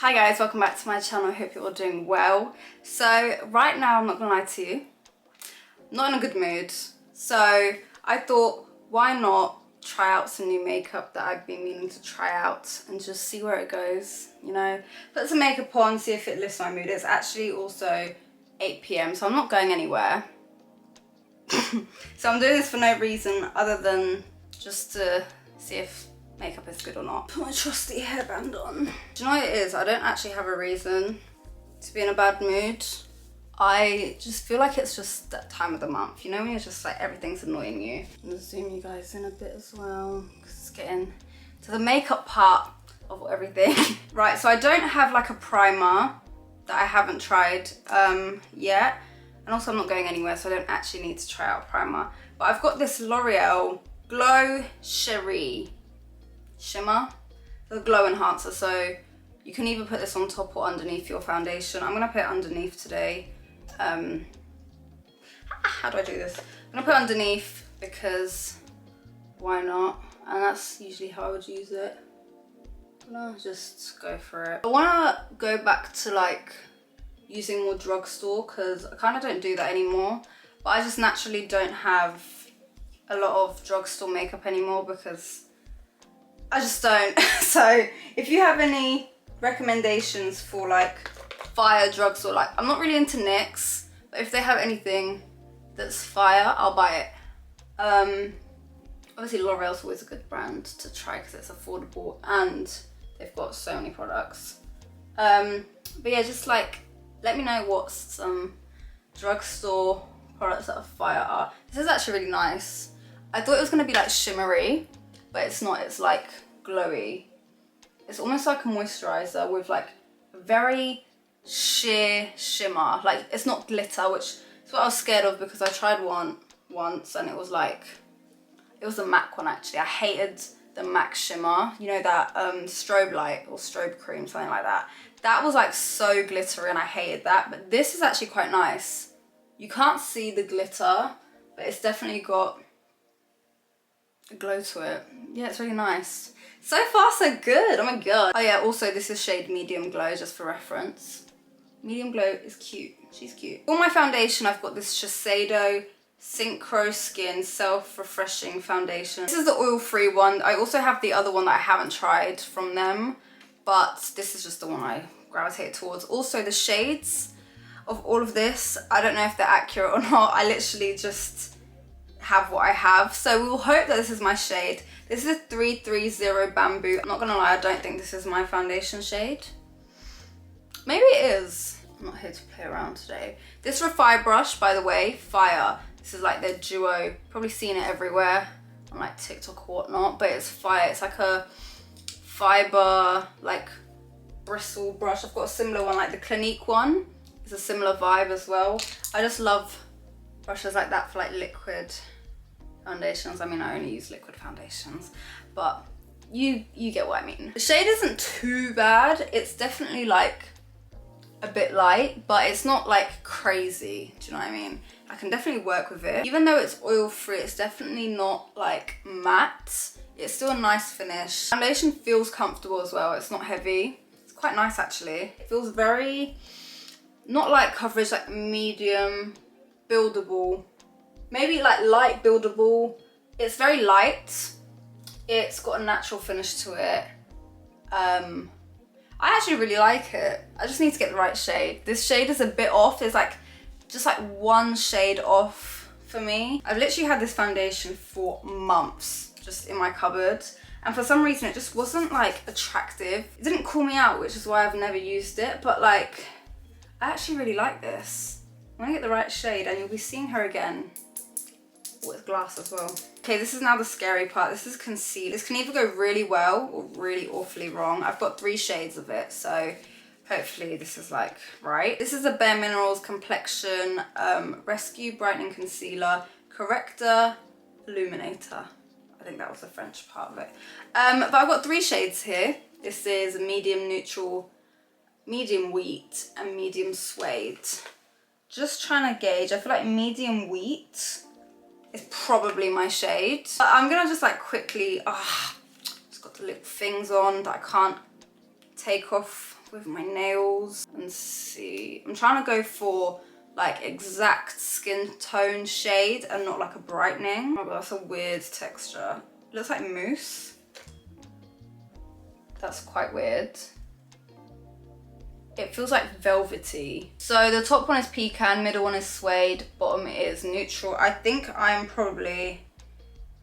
Hi guys, welcome back to my channel. I hope you're all doing well. So right now, I'm not gonna lie to you, I'm not in a good mood. So I thought, why not try out some new makeup that I've been meaning to try out and just see where it goes, you know? Put some makeup on, see if it lifts my mood. It's actually also 8 PM, so I'm not going anywhere. So I'm doing this for no reason other than just to see if makeup is good or not. Put my trusty hairband on. Do you know what it is? I don't actually have a reason to be in a bad mood. I just feel like it's just that time of the month, you know, when you're just like everything's annoying you. I'm gonna zoom you guys in a bit as well because it's getting to the makeup part of everything. Right, so I don't have like a primer that I haven't tried yet, and also I'm not going anywhere, so I don't actually need to try out a primer. But I've got this L'Oreal Glow Cherie Shimmer, the glow enhancer. So you can either put this on top or underneath your foundation. I'm gonna put it underneath today. How do I do this? I'm gonna put it underneath because why not? And that's usually how I would use it. I'm gonna just go for it. I wanna go back to like using more drugstore because I kind of don't do that anymore. But I just naturally don't have a lot of drugstore makeup anymore because I just don't. So if you have any recommendations for like fire drugstore, like I'm not really into NYX, but if they have anything that's fire, I'll buy it. Obviously L'Oreal's always a good brand to try because it's affordable and they've got so many products. But yeah, just like let me know what some drugstore products that are fire are. This is actually really nice. I thought it was gonna be like shimmery, but it's not. It's like glowy. It's almost like a moisturizer with like very sheer shimmer. Like it's not glitter, which is what I was scared of because I tried one once and it was like, it was a MAC one actually. I hated the MAC shimmer, you know, that strobe light or strobe cream, something like that. That was like so glittery and I hated that. But this is actually quite nice. You can't see the glitter, but it's definitely got a glow to it. Yeah, it's really nice. So far so good, oh my god. Oh yeah, also this is shade Medium Glow, just for reference. Medium Glow is cute, she's cute. For my foundation, I've got this Shiseido Synchro Skin Self-Refreshing Foundation. This is the oil-free one. I also have the other one that I haven't tried from them, but this is just the one I gravitate towards. Also the shades of all of this, I don't know if they're accurate or not. I literally just have what I have. So we'll hope that this is my shade. This is a 330 Bamboo. I'm not gonna lie, I don't think this is my foundation shade. Maybe it is. I'm not here to play around today. This REFY brush, by the way, fire. This is like their duo. Probably seen it everywhere on like TikTok or whatnot, but it's fire. It's like a fiber, like bristle brush. I've got a similar one, like the Clinique one. It's a similar vibe as well. I just love brushes like that for like liquid foundations. I mean, I only use liquid foundations, but you get what I mean. The shade isn't too bad. It's definitely like a bit light, but it's not like crazy. Do you know what I mean? I can definitely work with it. Even though it's oil free, it's definitely not like matte. It's still a nice finish. Foundation feels comfortable as well. It's not heavy. It's quite nice actually. It feels very, not light coverage, like medium, buildable. Maybe like light buildable. It's very light. It's got a natural finish to it. I actually really like it. I just need to get the right shade. This shade is a bit off. There's like, just like one shade off for me. I've literally had this foundation for months, just in my cupboard. And for some reason, it just wasn't like attractive. It didn't call me out, which is why I've never used it. But like, I actually really like this. I'm gonna get the right shade and you'll be seeing her again with glass as well. Okay, this is now the scary part. This is concealer. This can either go really well or really awfully wrong. I've got 3 shades of it, so hopefully this is like right. This is a Bare Minerals Complexion Rescue Brightening Concealer Corrector Illuminator. I think that was the French part of it. But I've got 3 shades here. This is medium neutral, medium wheat, and medium suede. Just trying to gauge. I feel like medium wheat is probably my shade. But I'm gonna just like quickly, just got the little things on that I can't take off with my nails and see. I'm trying to go for like exact skin tone shade and not like a brightening. Oh, that's a weird texture. It looks like mousse. That's quite weird. It feels like velvety. So the top one is pecan, middle one is suede, bottom is neutral. I think I'm probably,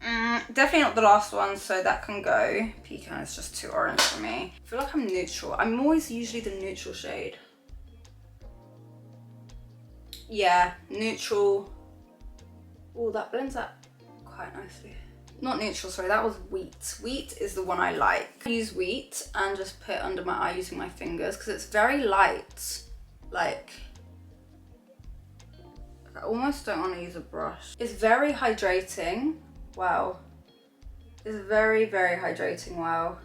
definitely not the last one, so that can go. Pecan is just too orange for me. I feel like I'm neutral. I'm always usually the neutral shade. Yeah, neutral. Oh, that blends out quite nicely. Not neutral, sorry, that was wheat. Wheat is the one I like. I use wheat and just put it under my eye using my fingers because it's very light. Like, I almost don't want to use a brush. It's very hydrating. Wow. It's very, very hydrating, wow.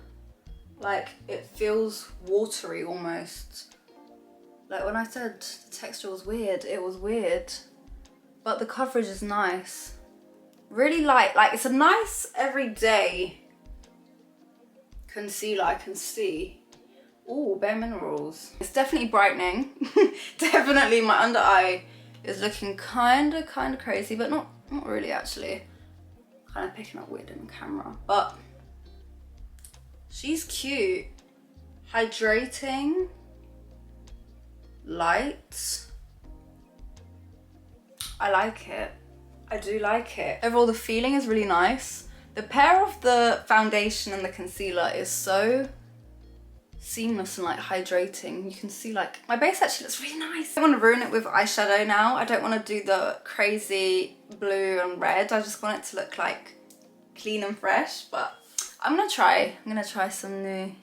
Like, it feels watery almost. Like when I said the texture was weird, it was weird. But the coverage is nice. Really light, like it's a nice everyday concealer, I can see. Ooh, Bare Minerals. It's definitely brightening. Definitely my under eye is looking kind of crazy, but not really actually. Kind of picking up weird in the camera, but she's cute. Hydrating, light. I like it. I do like it. Overall, the feeling is really nice. The pair of the foundation and the concealer is so seamless and like hydrating. You can see like, my base actually looks really nice. I don't want to ruin it with eyeshadow now. I don't want to do the crazy blue and red. I just want it to look like clean and fresh, but I'm gonna try some new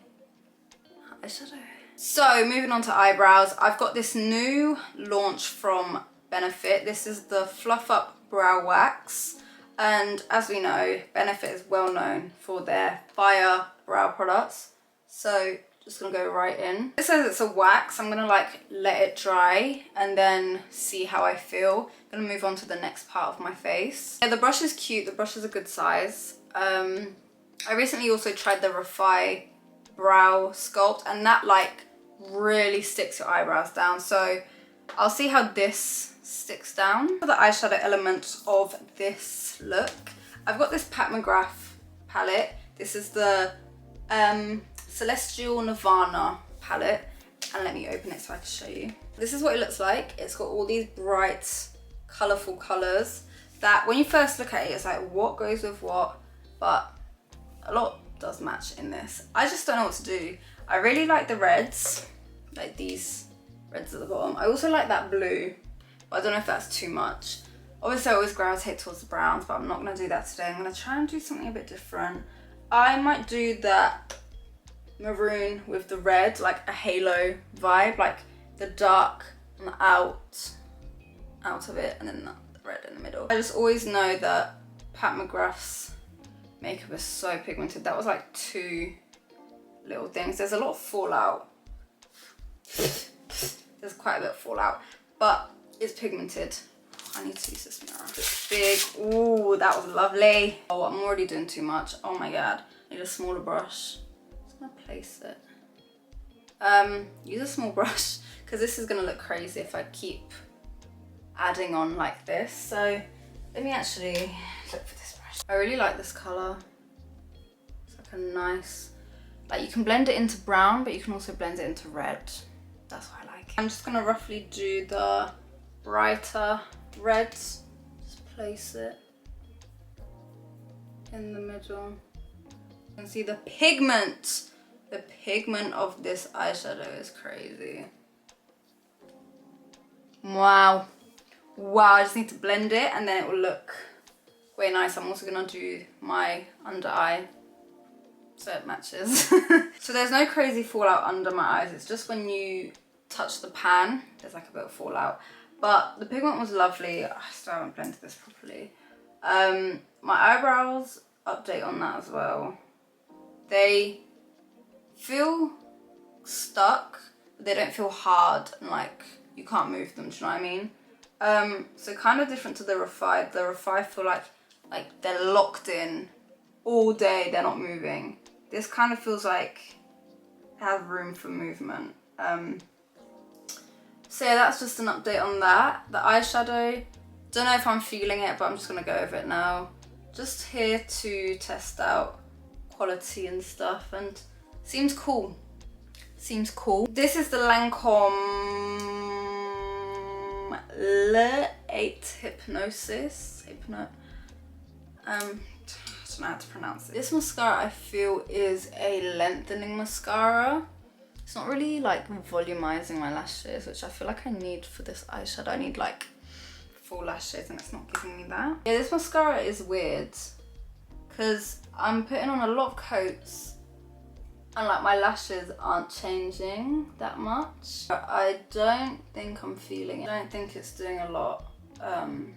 eyeshadow. So moving on to eyebrows, I've got this new launch from Benefit. This is the Fluff Up Brow Wax, and as we know, Benefit is well known for their fire brow products, so just gonna go right in. It says it's a wax. I'm gonna like let it dry and then see how I feel. I'm gonna move on to the next part of my face. Yeah, the brush is cute. The brush is a good size. I recently also tried the REFY brow sculpt, and that like really sticks your eyebrows down, so I'll see how this sticks down. For the eyeshadow elements of this look, I've got this Pat McGrath palette. This is the Celestial Nirvana palette, and let me open it so I can show you. This is what it looks like. It's got all these bright, colourful colours that when you first look at it, it's like what goes with what, but a lot does match in this. I just don't know what to do. I really like the reds, like these reds at the bottom. I also like that blue, but I don't know if that's too much. Obviously I always gravitate towards the browns, but I'm not gonna do that today. I'm gonna try and do something a bit different. I might do that maroon with the red, like a halo vibe, like the dark on the out of it, and then the red in the middle. I just always know that Pat McGrath's makeup is so pigmented. That was like 2 little things. There's a lot of fallout. There's quite a bit of fallout, but it's pigmented. I need to use this mirror. It's big. Ooh, that was lovely. Oh, I'm already doing too much. Oh my god. I need a smaller brush. I'm just gonna place it. Use a small brush because this is gonna look crazy if I keep adding on like this. So let me actually look for this brush. I really like this color. It's like a nice, like you can blend it into brown, but you can also blend it into red. That's why I like it. I'm just gonna roughly do the brighter reds. Just place it in the middle. You can see the pigment. The pigment of this eyeshadow is crazy. Wow. Wow, I just need to blend it and then it will look way nice. I'm also gonna do my under eye so it matches. So there's no crazy fallout under my eyes. It's just when you touch the pan, there's like a bit of fallout. But the pigment was lovely. I still haven't blended this properly. My eyebrows, update on that as well. They feel stuck, but they don't feel hard and like you can't move them, do you know what I mean? So kind of different to the REFY. The REFY feel like they're locked in all day, they're not moving. This kind of feels like it has room for movement. So yeah, that's just an update on that. The eyeshadow, don't know if I'm feeling it, but I'm just gonna go over it now. Just here to test out quality and stuff, and seems cool. Seems cool. This is the Lancome Le 8 Hypnosis. I don't know how to pronounce it. This mascara I feel is a lengthening mascara. It's not really like volumizing my lashes, which I feel like I need for this eyeshadow. I need like full lashes and it's not giving me that. Yeah, this mascara is weird because I'm putting on a lot of coats and like my lashes aren't changing that much. I don't think I'm feeling it. I don't think it's doing a lot. I'm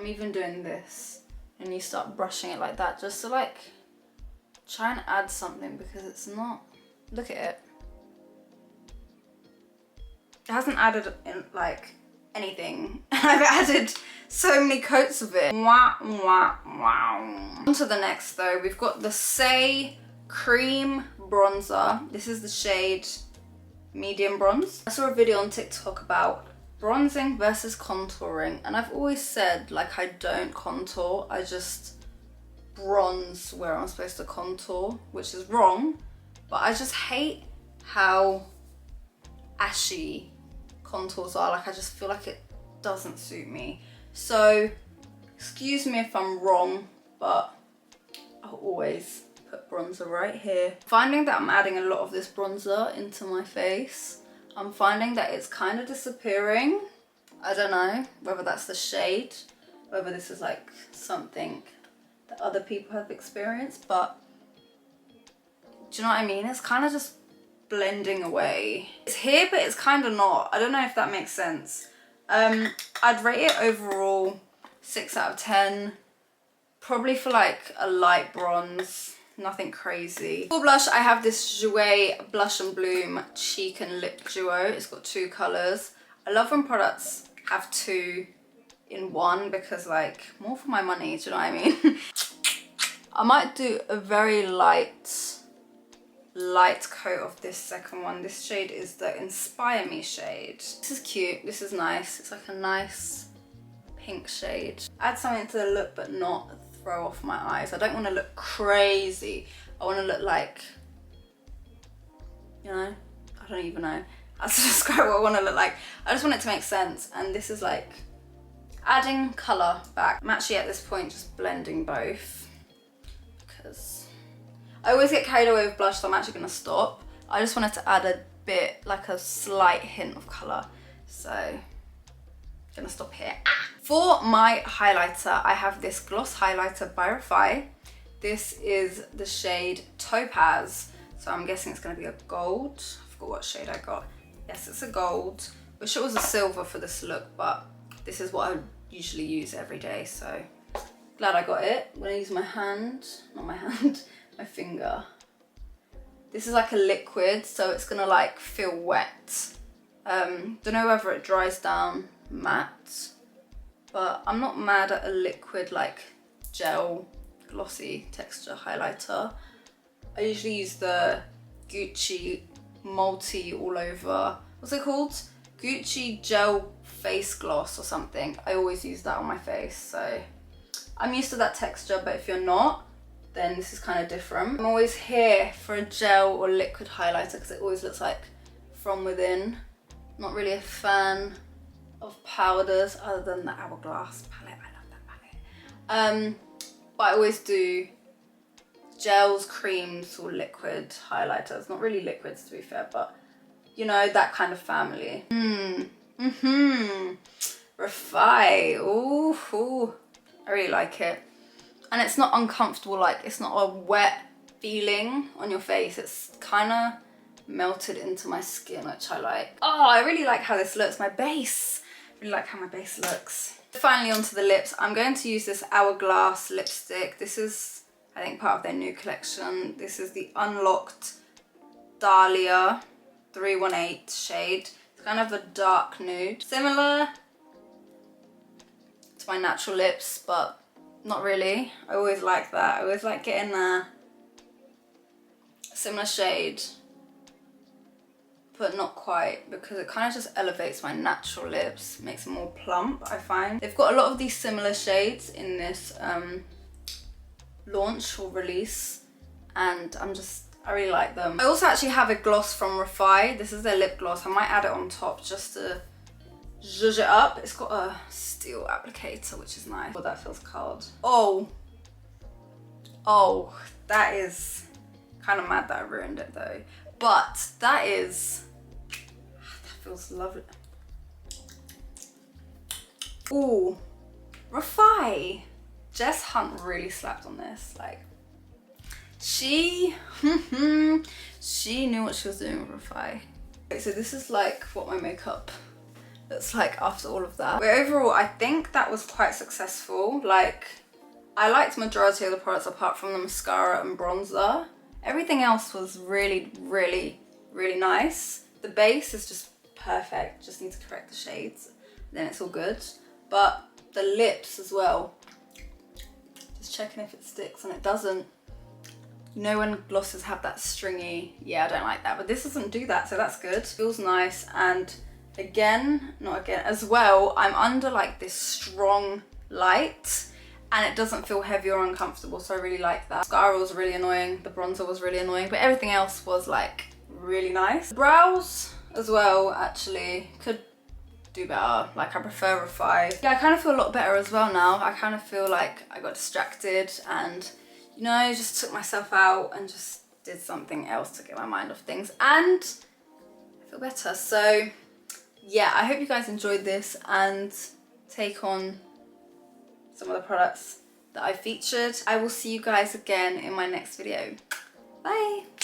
even doing this and you start brushing it like that just to like try and add something because it's not, look at it. It hasn't added in like anything. I've added so many coats of it. Wah, wah, wah. On to the next though, we've got the Saie Cream Bronzer. This is the shade Medium Bronze. I saw a video on TikTok about bronzing versus contouring, and I've always said like I don't contour, I just bronze where I'm supposed to contour, which is wrong, but I just hate how ashy contours are. Like I just feel like it doesn't suit me. So excuse me if I'm wrong, but I'll always put bronzer right here. Finding that I'm adding a lot of this bronzer into my face. I'm finding that it's kind of disappearing. I don't know whether that's the shade, whether this is like something that other people have experienced, but do you know what I mean? It's kind of just blending away. It's here, but it's kind of not. I don't know if that makes sense. I'd rate it overall 6 out of 10. Probably for like a light bronze, nothing crazy. For blush, I have this Jouer Blush and Bloom Cheek and Lip Duo. It's got 2 colours. I love when products have 2 in 1 because like, more for my money, do you know what I mean? I might do a very light coat of this second one. This shade is the Inspire Me shade. This is cute, this is nice. It's like a nice pink shade. Add something to the look but not throw off my eyes. I don't want to look crazy. I want to look like, you know, I don't even know how to describe what I want to look like. I just want it to make sense, and this is like adding colour back. I'm actually at this point just blending both because I always get carried away with blush, so I'm actually going to stop. I just wanted to add a bit, like a slight hint of colour. So, I'm going to stop here. For my highlighter, I have this gloss highlighter by REFY. This is the shade Topaz. So I'm guessing it's going to be a gold. I forgot what shade I got. Yes, it's a gold. Wish it was a silver for this look, but this is what I usually use every day. So, glad I got it. I'm going to use my hand, not my hand. My finger. This is like a liquid, so it's gonna like feel wet. Don't know whether it dries down matte, but I'm not mad at a liquid like gel glossy texture highlighter. I usually use the Gucci multi all over, what's it called? Gucci gel face gloss or something. I always use that on my face, so I'm used to that texture, but if you're not, then this is kind of different. I'm always here for a gel or liquid highlighter because it always looks like from within. Not really a fan of powders other than the Hourglass palette. I love that palette. But I always do gels, creams or liquid highlighters. Not really liquids to be fair, but you know, that kind of family. REFY. Ooh, I really like it. And it's not uncomfortable, like it's not a wet feeling on your face. It's kind of melted into my skin, which I like. Oh, I really like how this looks. My base, I really like how my base looks. Finally onto the lips. I'm going to use this Hourglass lipstick. This is, I think, part of their new collection. This is the Unlocked Dahlia 318 shade. It's kind of a dark nude. Similar to my natural lips, but not really. I always like that. I always like getting a similar shade but not quite, because it kind of just elevates my natural lips, makes them more plump, I find. They've got a lot of these similar shades in this launch or release, and I really like them. I also actually have a gloss from REFY. This is their lip gloss. I might add it on top just to zhuzh it up. It's got a steel applicator, which is nice. Oh, that feels cold. Oh, that is kind of mad that I ruined it though. But that feels lovely. Ooh, REFY. Jess Hunt really slapped on this. Like, she knew what she was doing with REFY. Okay, so this is like what my makeup looks like after all of that. But overall, I think that was quite successful. Like, I liked majority of the products apart from the mascara and bronzer. Everything else was really, really, really nice. The base is just perfect. Just need to correct the shades, then it's all good. But the lips as well, just checking if it sticks, and it doesn't. You know when glosses have that stringy, yeah, I don't like that, but this doesn't do that, so that's good. Feels nice, and as well, I'm under like this strong light, and it doesn't feel heavy or uncomfortable, so I really like that. Mascara was really annoying, the bronzer was really annoying, but everything else was like really nice. Brows as well, actually, could do better. Like, I prefer REFY. Yeah, I kind of feel a lot better as well now. I kind of feel like I got distracted and, you know, just took myself out and just did something else to get my mind off things, and I feel better. So yeah, I hope you guys enjoyed this and take on some of the products that I featured. I will see you guys again in my next video. Bye.